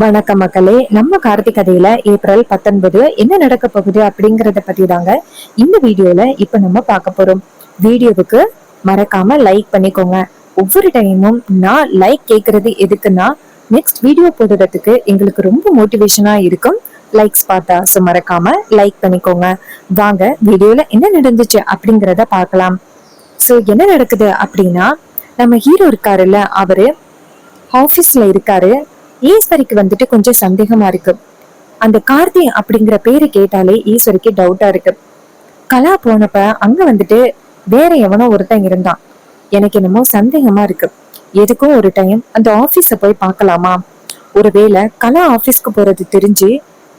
வணக்கம் மக்களே. நம்ம கார்த்திக் கதையில ஏப்ரல் 19 என்ன நடக்க போகுது அப்படிங்கறத பத்தி தாங்க இந்த வீடியோல இப்ப நம்ம பார்க்க போறோம். வீடியோவுக்கு மறக்காம லைக் பண்ணிக்கோங்க. ஒவ்வொரு டைமும் நான் லைக் கேட்கறது எதுக்குன்னா நெக்ஸ்ட் வீடியோ போடுறதுக்கு எங்களுக்கு ரொம்ப மோட்டிவேஷனா இருக்கும். லைக்ஸ் பார்த்தா மறக்காம லைக் பண்ணிக்கோங்க. வாங்க வீடியோல என்ன நடந்துச்சு அப்படிங்கறத பார்க்கலாம். சோ என்ன நடக்குது அப்படின்னா, நம்ம ஹீரோ இருக்காருல்ல, அவரு ஆபீஸ்ல இருக்காரு. ஈஸ்வரிக்கு வந்துட்டு கொஞ்சம் சந்தேகமா இருக்கு. அந்த கார்த்தி அப்படிங்கிற பேரு கேட்டாலே ஈஸ்வரிக்கு டவுட்டா இருக்கு. கலா போனப்ப அங்க வந்துட்டு வேற எவனோ ஒருத்தன் இருந்தான். எனக்கு என்னமோ சந்தேகமா இருக்கு. எதுக்கும் ஒரு டைம் அந்த ஆபீஸ போய் பார்க்கலாமா? ஒருவேளை கலா ஆபீஸ்க்கு போறது தெரிஞ்சு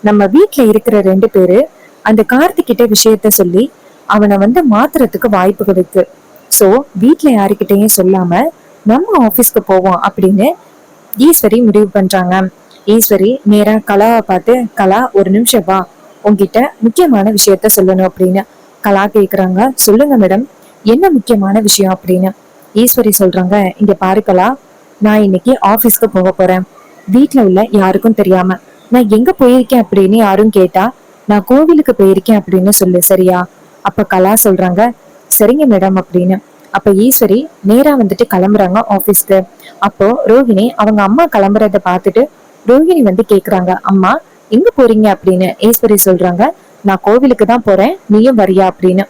நம்ம வீட்ல இருக்கிற 2 பேரு அந்த கார்த்திகிட்ட விஷயத்த சொல்லி அவனை மாத்துறதுக்கு வாய்ப்பு இருக்கு. சோ வீட்ல யாருக்கிட்டையும் சொல்லாம நம்ம ஆபீஸ்க்கு போவோம் அப்படின்னு ஈஸ்வரி முடிவு பண்றாங்க. ஈஸ்வரி நேரா கலாவை பார்த்து, கலா ஒரு நிமிஷம் வா, உங்ககிட்ட முக்கியமான விஷயத்த சொல்லணும் அப்படின்னு. கலா கேக்குறாங்க, சொல்லுங்க மேடம், என்ன முக்கியமான விஷயம் அப்படின்னு. ஈஸ்வரி சொல்றாங்க, இங்க பாரு கலா, நான் இன்னைக்கு ஆபீஸ்க்கு போக போறேன். வீட்டுல உள்ள யாருக்கும் தெரியாம. நான் எங்க போயிருக்கேன் அப்படின்னு யாரும் கேட்டா நான் கோவிலுக்கு போயிருக்கேன் அப்படின்னு சொல்லு, சரியா? அப்ப கலா சொல்றாங்க, சரிங்க மேடம் அப்படின்னு. அப்ப ஈஸ்வரி நேரா கிளம்புறாங்க ஆபீஸ்க்கு. அப்போ ரோஹிணி அவங்க அம்மா கிளம்புறத பார்த்துட்டு ரோஹிணி கேக்குறாங்க, அம்மா எங்க போறீங்க அப்படின்னு. ஈஸ்வரி சொல்றாங்க, நான் கோவிலுக்கு தான் போறேன், நீயும் வரியா அப்படின்னு.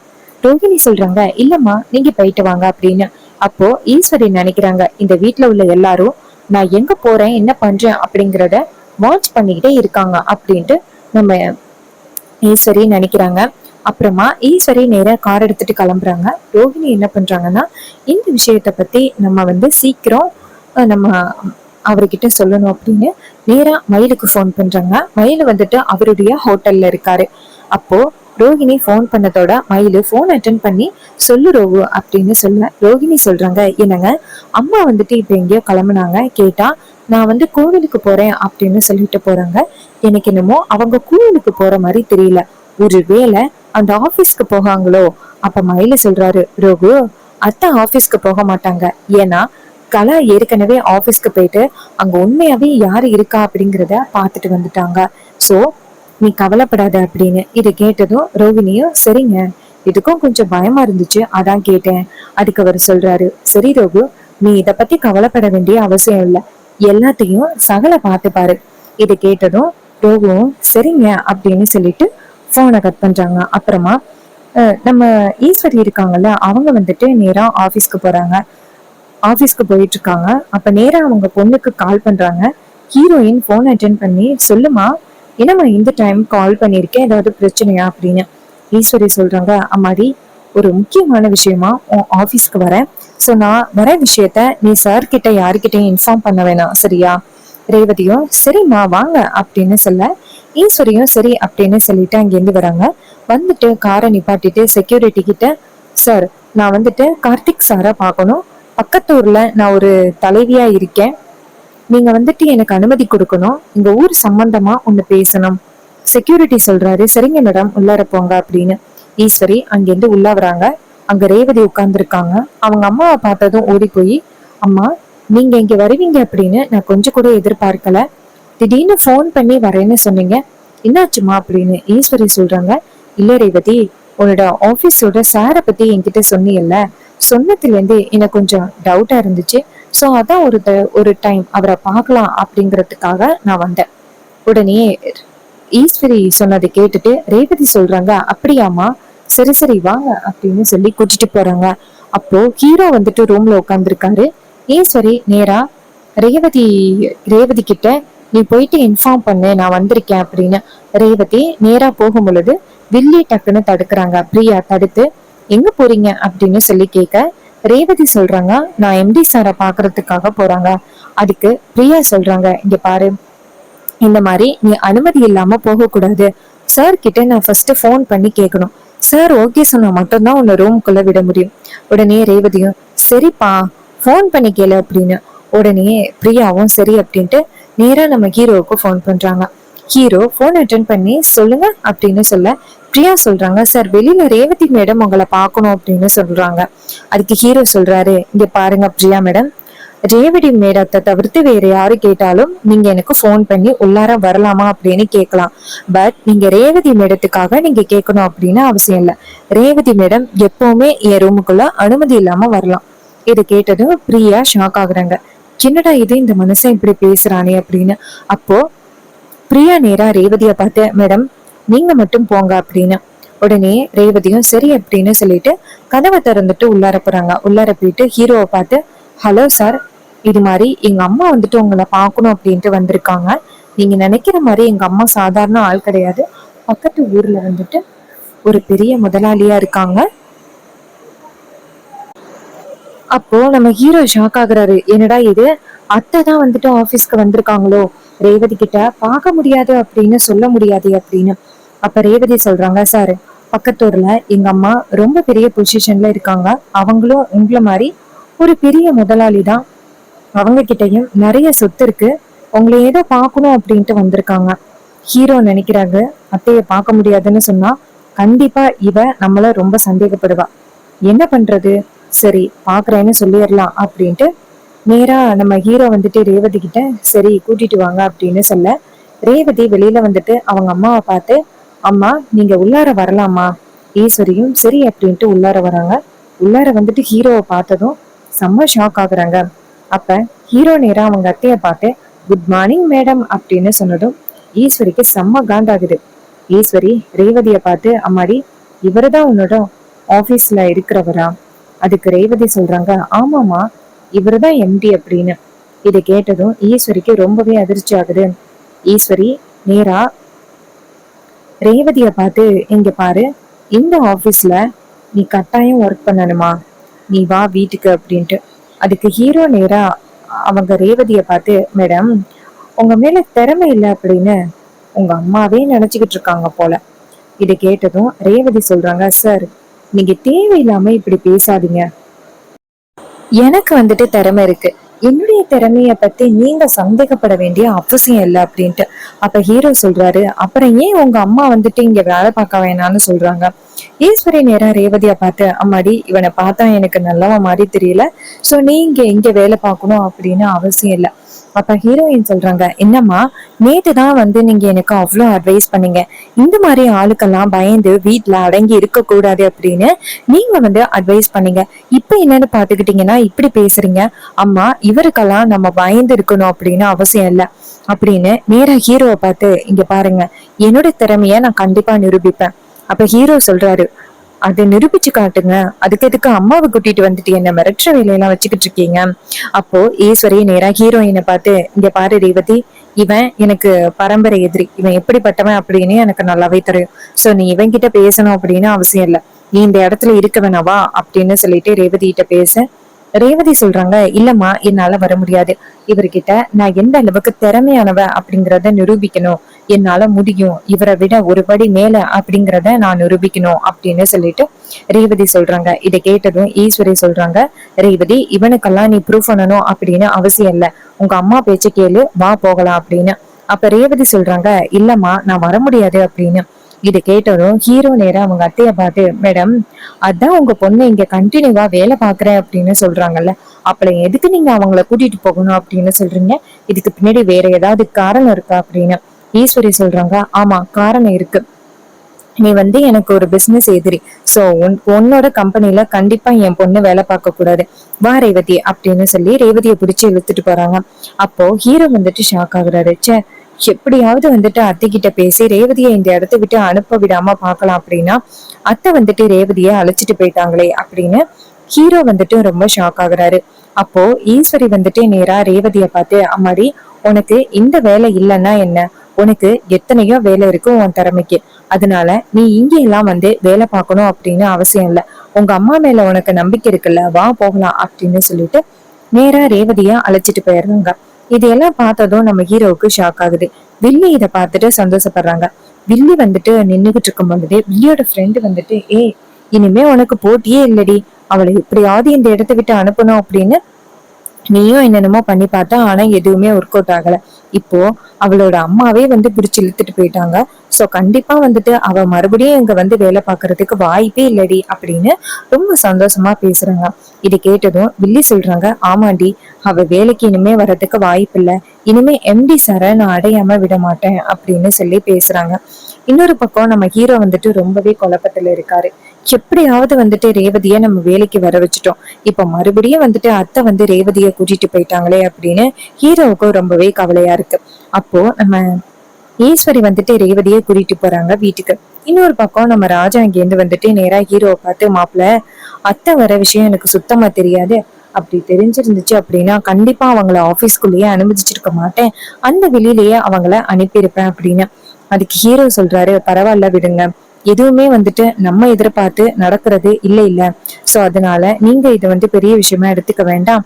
ரோஹிணி சொல்றாங்க, இல்லம்மா நீங்க போயிட்டு வாங்க அப்படின்னு. அப்போ ஈஸ்வரி நினைக்கிறாங்க, இந்த வீட்டுல உள்ள எல்லாரும் நான் எங்க போறேன் என்ன பண்றேன் அப்படிங்கறத வாட்ச் பண்ணிக்கிட்டே இருக்காங்க அப்படின்ட்டு நம்ம ஈஸ்வரி நினைக்கிறாங்க. அப்புறமா ஈஸ்வரி நேரா கார் எடுத்துட்டு கிளம்புறாங்க. ரோஹிணி என்ன பண்றாங்கன்னா, இந்த விஷயத்த பத்தி நம்ம சீக்கிரம் நம்ம அவர்கிட்ட சொல்லணும் அப்படின்னு நேரா மயிலுக்கு ஃபோன் பண்றாங்க. மயில் அவருடைய ஹோட்டல்ல இருக்காரு. அப்போ ரோஹிணி ஃபோன் பண்ணதோட மயிலு ஃபோன் அட்டன் பண்ணி, சொல்லு ரோகு அப்படின்னு சொல்ல, ரோஹிணி சொல்றாங்க, என்னங்க அம்மா இப்ப எங்கேயோ கிளம்புனாங்க, கேட்டா நான் கோவிலுக்கு போறேன் அப்படின்னு சொல்லிட்டு போறாங்க. எனக்கு என்னமோ அவங்க கோவிலுக்கு போற மாதிரி தெரியல. ஒரு வேளை அந்த ஆபீஸ்க்கு போகாங்களோ? அப்ப மயில சொல்றாரு, ரோகு அத்தை ஆபீஸ்க்கு போக மாட்டாங்க. ஏன்னா கலா ஏற்கனவே ஆபீஸ்க்கு போயிட்டு அங்க உண்மையாவே யாரு இருக்கா அப்படிங்கிறத பாத்துட்டு வந்துட்டாங்க. சோ நீ கவலைப்படாத அப்படின்னு. இதை கேட்டதும் ரோகிணியும், சரிங்க, இதுக்கும் கொஞ்சம் பயமா இருந்துச்சு, அதான் கேட்டேன். அதுக்கு அவர் சொல்றாரு, சரி ரோகு, நீ இத பத்தி கவலைப்பட வேண்டிய அவசியம் இல்லை, எல்லாத்தையும் சகல பார்த்து பாரு. இதை கேட்டதும் ரோகுவும் சரிங்க அப்படின்னு சொல்லிட்டு போனை கட் பண்றாங்க. அப்புறமா நம்ம ஈஸ்வரி இருக்காங்கல்ல, அவங்க நேரா ஆபீஸ்க்கு போறாங்க. ஆபீஸ்க்கு போயிட்டு இருக்காங்க. அப்ப நேரா அவங்க பொண்ணுக்கு கால் பண்றாங்க. ஹீரோயின் போன் அட்டென்ட் பண்ணி, சொல்லுமா, என்னம்மா இந்த டைம் கால் பண்ணிருக்கேன், ஏதாவது பிரச்சனையா அப்படின்னு. ஈஸ்வரி சொல்றாங்க, அம்மாடி ஒரு முக்கியமான விஷயமா உன் ஆபீஸ்க்கு வரேன். சோ நான் வர விஷயத்த நீ சார் கிட்ட யாருக்கிட்டையும் இன்ஃபார்ம் பண்ண வேணாம், சரியா? ரேவதியும் சரிம்மா வாங்க அப்படின்னு சொல்ல, ஈஸ்வரியும் சரி அப்படின்னு சொல்லிட்டு அங்கிருந்து வராங்க. காரை நிப்பாட்டிட்டு செக்யூரிட்டி கிட்ட, சார் நான் கார்த்திக் சாரை பார்க்கணும், பக்கத்தூர்ல நான் ஒரு தலைவியா இருக்கேன், நீங்க எனக்கு அனுமதி கொடுக்கணும், இந்த ஊர் சம்பந்தமா ஒண்ணு பேசணும். செக்யூரிட்டி சொல்றாரு, சரிங்க மேடம் உள்ளார போங்க அப்படின்னு. ஈஸ்வரி அங்கிருந்து உள்ள வராங்க. அங்க ரேவதி உட்கார்ந்து இருக்காங்க. அவங்க அம்மாவை பார்த்ததும் ஓடி போய், அம்மா நீங்க இங்க வருவீங்க அப்படின்னு நான் கொஞ்சம் கூட எதிர்பார்க்கல, திடீர்னு போன் பண்ணி வரேன்னு சொன்னீங்க, என்னாச்சுமா அப்படின்னு. ஈஸ்வரி சொல்றாங்க, இல்ல ரேவதி, உன்னோட ஆபீஸோட சாரை பத்தி என்கிட்ட சொன்னீங்கல்ல, சொன்னதுல இருந்து எனக்கு கொஞ்சம் டவுட்டா இருந்துச்சு. சோ அதான் ஒரு டைம் அவரை பார்க்கலாம் அப்படிங்கறதுக்காக நான் வந்தேன். உடனே ஈஸ்வரி சொன்னதை கேட்டுட்டு ரேவதி சொல்றாங்க, அப்படியாமா, சரி சரி வாங்க அப்படின்னு சொல்லி கூட்டிட்டு போறாங்க. அப்போ ஹீரோ ரூம்ல உட்கார்ந்துருக்காரு. ஈஸ்வரி நேரா ரேவதி ரேவதி கிட்ட, நீ போயிட்டு இன்ஃபார்ம் பண்ணு நான் வந்திருக்கேன் அப்படின்னு. ரேவதி நேரா போகும் பொழுது வில்லி டக்குன்னு தடுக்கிறாங்க. பிரியா தடுத்து, எங்க போறீங்க அப்படின்னு சொல்லி கேட்க, ரேவதி சொல்றாங்க, நான் எம்டி சாரை பாக்குறதுக்காக போறாங்க. அதுக்கு பிரியா சொல்றாங்க, இங்க பாரு, இந்த மாதிரி நீ அனுமதி இல்லாம போக கூடாது, சார் கிட்ட நான் ஃபர்ஸ்ட் போன் பண்ணி கேட்கணும், சார் ஓகே சொன்னா மட்டும்தான் உன்னை ரூம்குள்ள விட முடியும். உடனே ரேவதியும், சரிப்பா போன் பண்ணி கேளு அப்படின்னு. உடனே பிரியாவும் சரி அப்படின்ட்டு நேரா நம்ம ஹீரோவுக்கு போன் பண்றாங்க. ஹீரோ போன் அட்டென்ட் பண்ணி, சொல்லுங்க அப்படின்னு சொல்ல, பிரியா சொல்றாங்க, சார் வெளியில ரேவதி மேடம் உங்களை பார்க்கணும் அப்படின்னு சொல்றாங்க. அதுக்கு ஹீரோ சொல்றாரு, இங்க பாருங்க பிரியா மேடம், ரேவதி மேடத்தை தவிர்த்து வேற யாரு கேட்டாலும் நீங்க எனக்கு போன் பண்ணி உள்ளார வரலாமா அப்படின்னு கேட்கலாம். பட் நீங்க ரேவதி மேடத்துக்காக நீங்க கேட்கணும் அப்படின்னு அவசியம் இல்ல. ரேவதி மேடம் எப்பவுமே என் ரூமுக்குள்ள அனுமதி இல்லாம வரலாம். இதை கேட்டதும் பிரியா ஷாக் ஆகுறாங்க. என்னடா இது, இந்த மனுஷன் இப்படி பேசுறானே அப்படின்னு. அப்போ பிரியா நேரா ரேவதிய பார்த்து, மேடம் நீங்க மட்டும் போங்க அப்படின்னு. உடனே ரேவதியும் சரி அப்படின்னு சொல்லிட்டு கதவை திறந்துட்டு உள்ளார போறாங்க. உள்ளார போயிட்டு ஹீரோவை பார்த்து, ஹலோ சார், இது மாதிரி எங்க அம்மா வந்துட்டு உங்களை பார்க்கணும் அப்படின்ட்டு வந்திருக்காங்க. நீங்க நினைக்கிற மாதிரி எங்க அம்மா சாதாரண ஆள் கிடையாது. பக்கத்து ஊர்ல வந்துட்டு ஒரு பெரிய முதலாளியா இருக்காங்க. அப்போ நம்ம ஹீரோ ஷாக் ஆகுறாரு. என்னடா இது, அத்தை தான் வந்துட்டு ஆபீஸ்க்கு வந்திருக்காங்களோ, ரேவதி கிட்ட பார்க்க முடியாது அப்படின்னு சொல்ல முடியாது அப்படின்னு. அப்ப ரேவதி சொல்றாங்க, சார் பக்கத்தூர்ல எங்க அம்மா ரொம்ப பெரிய பொசிஷன்ல இருக்காங்க. அவங்களும் உங்களை மாதிரி ஒரு பெரிய முதலாளி தான். அவங்க கிட்டயும் நிறைய சொத்து இருக்கு. உங்களை ஏதோ பார்க்கணும் அப்படின்ட்டு வந்திருக்காங்க. ஹீரோ நினைக்கிறாங்க, அத்தைய பார்க்க முடியாதுன்னு சொன்னா கண்டிப்பா இவ நம்மள ரொம்ப சந்தேகப்படுவா. என்ன பண்றது, சரி பாக்குறேன்னு சொல்லிடலாம் அப்படின்ட்டு நேரா நம்ம ஹீரோ வந்துட்டு ரேவதி கிட்ட சரி கூட்டிட்டு வாங்க அப்படின்னு சொல்ல, ரேவதி வெளியில வந்துட்டு அவங்க அம்மாவை பார்த்து, அம்மா நீங்க உள்ளார வரலாமா. ஈஸ்வரியும் சரி அப்படின்ட்டு உள்ளார வராங்க. உள்ளார வந்துட்டு ஹீரோவை பார்த்ததும் செம்ம ஷாக் ஆகுறாங்க. அப்ப ஹீரோ நேரா அவங்க அத்தைய பார்த்து குட் மார்னிங் மேடம் அப்படின்னு சொன்னதும் ஈஸ்வரிக்கு செம்ம காண்டாகுது. ஈஸ்வரி ரேவதிய பார்த்து, அம்மாடி இவருதான் உன்னோட ஆபீஸ்ல இருக்கிறவரா? அதுக்கு ரேவதி சொல்றாங்க, ஆமாமா இவருதான் எம்டி அப்படின்னு. இதை கேட்டதும் ஈஸ்வரிக்கு ரொம்பவே அதிர்ச்சி ஆகுது. ஈஸ்வரி நேரா ரேவதிய பார்த்து, இங்க பாரு, இந்த ஆபீஸ்ல நீ கட்டாயம் ஒர்க் பண்ணணுமா, நீ வா வீட்டுக்கு அப்படின்ட்டு. அதுக்கு ஹீரோ நேரா அவங்க ரேவதிய பார்த்து, மேடம் உங்க மேல திறமை இல்லை அப்படின்னு உங்க அம்மாவே நினைச்சுக்கிட்டு இருக்காங்க போல. இதை கேட்டதும் ரேவதி சொல்றாங்க, சார் நீங்க தேவையில்லாம இப்படி பேசாதீங்க. எனக்கு வந்துட்டு திறமை இருக்கு, என்னுடைய திறமைய பத்தி நீங்க சந்தேகப்பட வேண்டிய அவசியம் இல்லை அப்படின்ட்டு. அப்ப ஹீரோ சொல்றாரு, அப்புறம் ஏன் உங்க அம்மா வந்துட்டு இங்க வேலை பார்க்க வேணாம்னு சொல்றாங்க. ஈஸ்வரி நேரா ரேவதிய பார்த்து, அம்மாடி இவனை பார்த்தா எனக்கு நல்லவ மாதிரி தெரியல, சோ நீங்க இங்க வேலை பார்க்கணும் அப்படின்னு அவசியம் இல்லை. அப்ப ஹீரோயின் சொல்றாங்க, என்னம்மா நேத்து தான் வந்து நீங்க எனக்கு அவ்வளவு அட்வைஸ் பண்ணீங்க, இந்த மாதிரி ஆளுக்கெல்லாம் பயந்து வீட்டுல அடங்கி இருக்க கூடாது அப்படின்னு நீங்க வந்து அட்வைஸ் பண்ணீங்க. இப்ப என்னன்னு பாத்துக்கிட்டீங்கன்னா இப்படி பேசுறீங்க. அம்மா இவருக்கெல்லாம் நம்ம பயந்து இருக்கணும் அப்படின்னு அவசியம் இல்லை அப்படின்னு நேரா ஹீரோவை பார்த்து, இங்க பாருங்க என்னோட திறமைய நான் கண்டிப்பா நிரூபிப்பேன். அப்ப ஹீரோ சொல்றாரு, அதை நிரூபிச்சு காட்டுங்க, அதுக்கு எதுக்கு அம்மாவை கூட்டிட்டு வந்துட்டு என்ன மிரட்டுற வேலையெல்லாம் வச்சுக்கிட்டு இருக்கீங்க. அப்போ ஈஸ்வரி நேரா ஹீரோயினை பார்த்து, இங்க பாரு ரேவதி, இவன் எனக்கு பரம்பரை எதிரி, இவன் எப்படிப்பட்டவன் அப்படின்னு எனக்கு நல்லாவே தெரியும். சோ நீ இவன் கிட்ட பேசணும் அப்படின்னு அவசியம் இல்லை, நீ இந்த இடத்துல இருக்க வேணாவா அப்படின்னு சொல்லிட்டு ரேவதி கிட்ட பேச, ரேவதி சொல்றாங்க, இல்லம்மா என்னால வர முடியாது, இவர்கிட்ட நான் எந்த அளவுக்கு திறமையானவ அப்படிங்கறத நிரூபிக்கணும், என்னால முடியும், இவரை விட ஒரு படி மேல அப்படிங்கறத நான் நிரூபிக்கணும் அப்படின்னு சொல்லிட்டு ரேவதி சொல்றாங்க. இதை கேட்டதும் ஈஸ்வரி சொல்றாங்க, ரேவதி இவனுக்கெல்லாம் நீ ப்ரூவ் பண்ணணும் அப்படின்னு அவசியம் இல்ல, உங்க அம்மா பேச்சு கேளு, வா போகலாம் அப்படின்னு. அப்ப ரேவதி சொல்றாங்க, இல்லம்மா நான் வர முடியாது அப்படின்னு. இதை கேட்டதும் ஹீரோ நேரா அவங்க அத்தைய பார்த்து, மேடம் அதான் உங்க பொண்ணு இங்க கண்டினியூவா வேலை பாக்குறேன் அப்படின்னு சொல்றாங்கல்ல, அப்புறம் எதுக்கு நீங்க அவங்கள கூட்டிட்டு போகணும் அப்படின்னு சொல்றீங்க, இதுக்கு பின்னாடி வேற ஏதாவது காரணம் இருக்கா அப்படின்னு. ஈஸ்வரி சொல்றாங்க, ஆமா காரணம் இருக்கு, நீ வந்து எனக்கு ஒரு பிசினஸ் எதிரி, சோ உன்னோட கம்பெனில கண்டிப்பா என் பொண்ணு வேலை பார்க்க கூடாது, வா ரேவதி அப்படின்னு சொல்லி ரேவதியை பிடிச்சு இழுத்துட்டு போறாங்க. அப்போ ஹீரோ வந்துட்டு ஷாக் ஆகுறாரு, சே எப்படியாவது வந்துட்டு அத்தை கிட்ட பேசி ரேவதியை இந்த இடத்த விட்டு அனுப்ப விடாம பாக்கலாம் அப்படின்னா அத்தை வந்துட்டு ரேவதியை அழைச்சிட்டு போயிட்டாங்களே அப்படின்னு ஹீரோ வந்துட்டு ரொம்ப ஷாக் ஆகுறாரு. அப்போ ஈஸ்வரி வந்துட்டு நேரா ரேவதிய பார்த்து, அம்மாடி உனக்கு இந்த வேலை இல்லைன்னா என்ன, உனக்கு எத்தனையோ வேலை இருக்கு உன் திறமைக்கு, அதனால நீ இங்க எல்லாம் வந்து வேலை பார்க்கணும் அப்படின்னு அவசியம் இல்லை, உங்க அம்மா மேல உனக்கு நம்பிக்கை இருக்குல்ல, வா போகலாம் அப்படின்னு சொல்லிட்டு நேரா ரேவதிய அழைச்சிட்டு போயிடுறாங்க. இதையெல்லாம் பார்த்ததும் நம்ம ஹீரோவுக்கு ஷாக் ஆகுது. வில்லி இதை பார்த்துட்டு சந்தோஷப்படுறாங்க. வில்லி வந்துட்டு நின்னுகிட்டு இருக்கும் பொழுது வில்லியோட ஃப்ரெண்டு வந்துட்டு, இனிமே உனக்கு போட்டியே இல்லடி, அவளை எப்படியாவது இந்த இடத்த விட்டு அனுப்பணும் அப்படின்னு நீயும் என்னென்னமோ பண்ணி பார்த்தா, ஆனா எதுவுமே ஒர்க் அவுட் ஆகல, இப்போ அவளோட அம்மாவே வந்து பிடிச்சு இழுத்துட்டு போயிட்டாங்க, சோ கண்டிப்பா வந்துட்டு அவ மறுபடியும் இங்க வந்து வேலை பார்க்கறதுக்கு வாய்ப்பே இல்லடி அப்படின்னு ரொம்ப சந்தோஷமா பேசுறாங்க. இது கேட்டதும் வில்லி சொல்றாங்க, ஆமாண்டி, அவ வேலைக்கு இனிமே வர்றதுக்கு வாய்ப்பு இல்ல, இனிமே எம்டி சார நான் அடையாம விட மாட்டேன் அப்படின்னு சொல்லி பேசுறாங்க. இன்னொரு பக்கம் நம்ம ஹீரோ வந்துட்டு ரொம்பவே குழப்பத்துல இருக்காரு. எப்படியாவது வந்துட்டு ரேவதிய நம்ம வேலைக்கு வர வச்சுட்டோம், இப்ப மறுபடியும் வந்துட்டு அத்தை வந்து ரேவதிய கூட்டிட்டு போயிட்டாங்களே அப்படின்னு ஹீரோவுக்கும் ரொம்பவே கவலையா இருக்கு. அப்போ நம்ம ஈஸ்வரி வந்துட்டு ரேவதியை கூட்டிட்டு போறாங்க வீட்டுக்கு. இன்னொரு பக்கம் நம்ம ராஜா இங்கேருந்து வந்துட்டு நேரா ஹீரோவை பார்த்து, மாப்பிள்ள, அத்தை வர விஷயம் எனக்கு சுத்தமா தெரியாது, அப்படி தெரிஞ்சிருந்துச்சு அப்படின்னா கண்டிப்பா அவங்கள ஆபீஸ்க்குள்ளேயே அனுமதிச்சிருக்க மாட்டேன், அந்த வெளியிலேயே அவங்கள அனுப்பியிருப்பேன் அப்படின்னு. அதுக்கு ஹீரோ சொல்றாரு, பரவாயில்ல விடுங்க, எதுவுமே வந்துட்டு நம்ம எதிர்பார்த்து நடக்கிறது இல்ல இல்ல, சோ அதனால நீங்க இதை வந்து பெரிய விஷயமா எடுத்துக்க வேண்டாம்,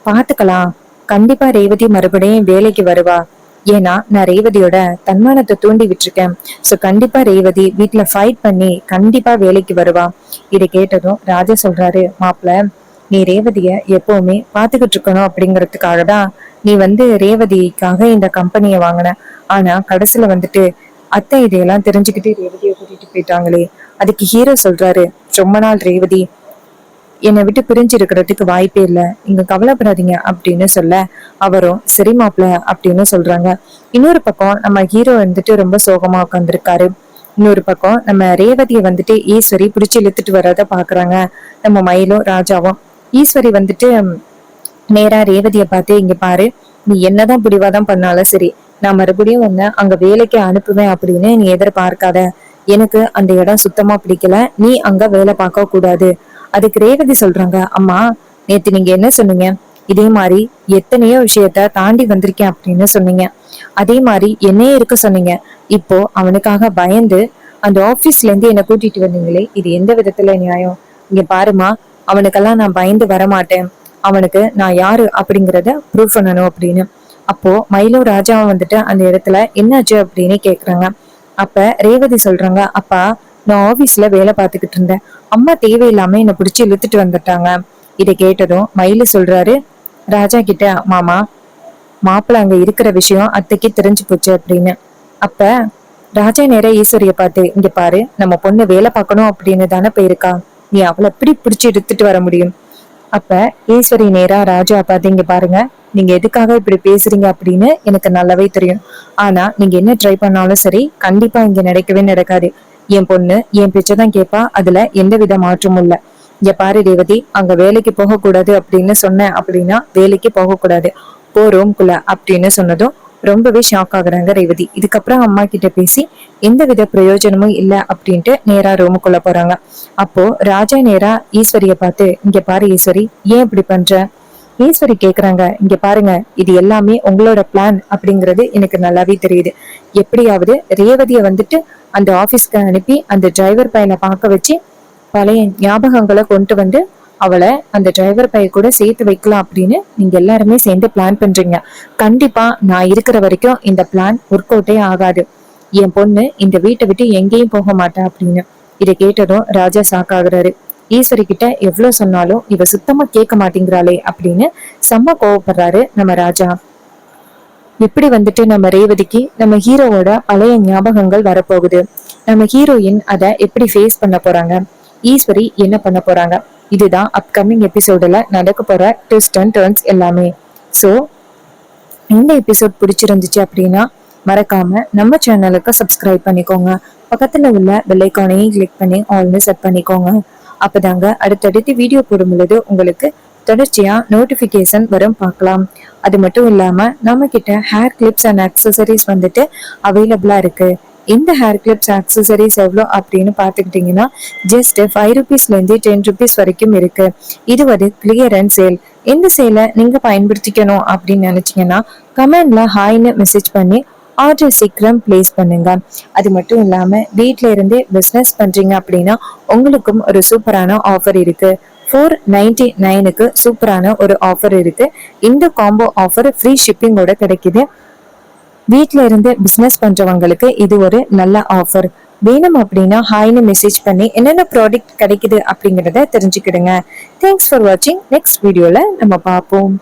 பாத்துக்கலாம், கண்டிப்பா ரேவதி மறுபடியும் வேலைக்கு வருவா, ஏன்னா நான் ரேவதியோட தன்மானத்தை தூண்டி விட்டுருக்கேன், சோ கண்டிப்பா ரேவதி வீட்டுல ஃபைட் பண்ணி கண்டிப்பா வேலைக்கு வருவா. இதை கேட்டதும் ராஜா சொல்றாரு, மாப்பிள்ள, நீ ரேவதிய எப்பவுமே பாத்துக்கிட்டு இருக்கணும் அப்படிங்கறதுக்காக தான் நீ வந்து ரேவதிக்காக இந்த கம்பெனியை வாங்கின, ஆனா கடைசியில வந்துட்டு அத்தை இதையெல்லாம் தெரிஞ்சுக்கிட்டு ரேவதியை கூட்டிட்டு போயிட்டாங்களே. அதுக்கு ஹீரோ சொல்றாரு, ரொம்ப நாள் ரேவதி என்னை விட்டு பிரிஞ்சு இருக்கிறதுக்கு வாய்ப்பே இல்ல, நீங்க கவலைப்படாதீங்க அப்படின்னு சொல்ல அவரும் சரி மாப்பிள்ள அப்படின்னு சொல்றாங்க. இன்னொரு பக்கம் நம்ம ஹீரோ வந்துட்டு ரொம்ப சோகமா உட்காந்துருக்காரு. இன்னொரு பக்கம் நம்ம ரேவதியை வந்துட்டு ஈஸ்வரி பிடிச்சு இழுத்துட்டு வர்றத பாக்குறாங்க நம்ம மயிலும் ராஜாவும். ஈஸ்வரி வந்துட்டு நேரா ரேவதியை பார்த்து, இங்க பாரு, நீ என்னதான் பிடிவாதம் பண்ணாலும் சரி, நான் மறுபடியும் உன்னை அங்க வேலைக்கு அனுப்புவேன் அப்படின்னு நீ எதிர்பார்க்காத, எனக்கு அந்த இடம் சுத்தமா பிடிக்கல, நீ அங்க வேலை பார்க்க கூடாது. அதுக்கு ரேவதி சொல்றாங்க, அம்மா, நேத்து நீங்க என்ன சொன்னீங்க, இதே மாதிரி எத்தனையோ விஷயத்த தாண்டி வந்திருக்கேன் அப்படின்னு சொன்னீங்க, அதே மாதிரி என்னையே இருக்க சொன்னீங்க, இப்போ அவனுக்காக பயந்து அந்த ஆபீஸ்ல இருந்து என்னை கூட்டிட்டு வந்தீங்களே, இது எந்த விதத்துல நியாயம்? இங்க பாருமா, அவனுக்கெல்லாம் நான் பயந்து வரமாட்டேன், அவனுக்கு நான் யாரு அப்படிங்கிறத ப்ரூவ் பண்ணணும் அப்படின்னு. அப்போ மயிலும் ராஜாவும் வந்துட்டு அந்த இடத்துல என்னாச்சு அப்படின்னு கேக்குறாங்க. அப்ப ரேவதி சொல்றாங்க, அப்பா, நான் ஆபீஸ்ல வேலை பார்த்துக்கிட்டு இருந்தேன், அம்மா தேவையில்லாம என்னை பிடிச்சி இழுத்துட்டு வந்துட்டாங்க. இதை கேட்டதும் மயிலு சொல்றாரு ராஜா கிட்ட, மாமா, மாப்பிள்ள அங்க இருக்கிற விஷயம் அத்தைக்கு தெரிஞ்சு போச்சு அப்படின்னு. அப்ப ராஜா நேர ஈஸ்வரிய பார்த்து, இங்க பாரு, நம்ம பொண்ணு வேலை பார்க்கணும் அப்படின்னு தானே போயிருக்கா, நீ அவளை எப்படி பிடிச்சி எடுத்துட்டு வர முடியும்? அப்ப ஈஸ்வரி நேரா ராஜா பார்த்து, இங்க பாருங்க, நீங்க எதுக்காக இப்படி பேசுறீங்க அப்படின்னு எனக்கு நல்லாவே தெரியும், ஆனா நீங்க என்ன ட்ரை பண்ணாலும் சரி, கண்டிப்பா இங்க நடக்கவே நடக்காது, என் பொண்ணு என் பேச்சதான் கேட்பா, அதுல எந்த வித மாற்றமும் இல்ல. இங்க பாரு ரேவதி, அங்க வேலைக்கு போக கூடாது அப்படின்னு சொன்ன அப்படின்னா வேலைக்கு போக கூடாது, போ ரூம்குள்ள அப்படின்னு சொன்னதும் ரொம்பவே ஷாக் ஆகுறாங்க ரேவதி. இதுக்கப்புறம் அம்மா கிட்ட பேசி எந்த வித பிரயோஜனமும் இல்ல அப்படின்ட்டு நேரா ரூமுக்குள்ள போறாங்க. அப்போ ராஜா நேரா ஈஸ்வரிய பார்த்து, இங்க பாரு ஈஸ்வரி, ஏன் இப்படி பண்ற? ஈஸ்வரி கேக்குறாங்க, இங்க பாருங்க, இது எல்லாமே உங்களோட பிளான் அப்படிங்கிறது எனக்கு நல்லாவே தெரியுது, எப்படியாவது ரேவதிய வந்துட்டு அந்த ஆபீஸ்க்கு அனுப்பி அந்த டிரைவர் பையனை பார்க்க வச்சு பழைய ஞாபகங்களை கொண்டு வந்து அவளை அந்த டிரைவர் பைய கூட சேர்த்து வைக்கலாம் அப்படின்னு நீங்க எல்லாருமே சேர்ந்து பிளான் பண்றீங்க. கண்டிப்பா நான் இருக்கிற வரைக்கும் இந்த பிளான் ஒர்க் அவுட்டே ஆகாது, என் பொண்ணு இந்த வீட்டை விட்டு எங்கேயும் போக மாட்டா அப்படின்னு. இதை கேட்டதும் ராஜா சாக்காகிறாரு. ஈஸ்வரி கிட்ட எவ்வளவு சொன்னாலும் இவ சுத்தமா கேட்க மாட்டேங்கிறாளே அப்படின்னு செம்ம கோவப்படுறாரு நம்ம ராஜா. எப்படி வந்துட்டு நம்ம ரேவதிக்கு நம்ம ஹீரோவோட பழைய ஞாபகங்கள் வரப்போகுது, நம்ம ஹீரோயின் அதை எப்படி ஃபேஸ் பண்ண போறாங்க, ஈஸ்வரி என்ன பண்ண போறாங்க, இதுதான் அப்கமிங் எபிசோடுல நடக்க போற ட்விஸ்ட் அண்ட் டர்ன்ஸ் எல்லாமே. ஸோ இந்த எபிசோட் பிடிச்சிருந்துச்சு அப்படின்னா மறக்காம நம்ம சேனலுக்கு சப்ஸ்கிரைப் பண்ணிக்கோங்க, பக்கத்துல உள்ள பெல் ஐகானையும் கிளிக் பண்ணி ஆல்னு செட் பண்ணிக்கோங்க. அப்பதாங்க அடுத்தடுத்து வீடியோ போடும் பொழுது உங்களுக்கு தொடர்ச்சியா நோட்டிபிகேஷன் வரும், பார்க்கலாம். அது மட்டும் இல்லாம நம்ம கிட்ட ஹேர் கிளிப்ஸ் அண்ட் அக்சசரிஸ் வந்துட்டு அவைலபிளா இருக்கு. இந்த ஹேர் கிளிப்ஸ் அக்சசரிஸ் எவ்வளோ அப்படின்னு பாத்துக்கிட்டீங்கன்னா ஜஸ்ட் 5 rupeesல இருந்து 10 rupees வரைக்கும் இருக்கு. இது ஒரு கிளியரன்ஸ் சேல். இந்த சேலை நீங்க பயன்படுத்திக்கணும் அப்படின்னு நினைச்சீங்கன்னா கமெண்ட்ல ஹாய்னு மெசேஜ் பண்ணி ஆர்டர் சீக்கிரம் பிளேஸ் பண்ணுங்க. அது மட்டும் இல்லாம வீட்ல இருந்து பிசினஸ் பண்றீங்க அப்படின்னா உங்களுக்கும் ஒரு சூப்பரான ஆஃபர் இருக்கு. 499க்கு சூப்பரான ஒரு ஆஃபர் இருக்கு. இந்த காம்போ ஆஃபர் ஃப்ரீ ஷிப்பிங்கோட கிடைக்குது. வீட்ல இருந்து பிசினஸ் பண்றவங்களுக்கு இது ஒரு நல்ல ஆஃபர். வேணும் அப்படின்னா ஹாய்னு மெசேஜ் பண்ணி என்னென்ன ப்ராடக்ட் கிடைக்குது அப்படிங்கறத தெரிஞ்சுக்கிடுங்க. தேங்க்ஸ் ஃபார் வாட்சிங். நெக்ஸ்ட் வீடியோல நம்ம பார்ப்போம்.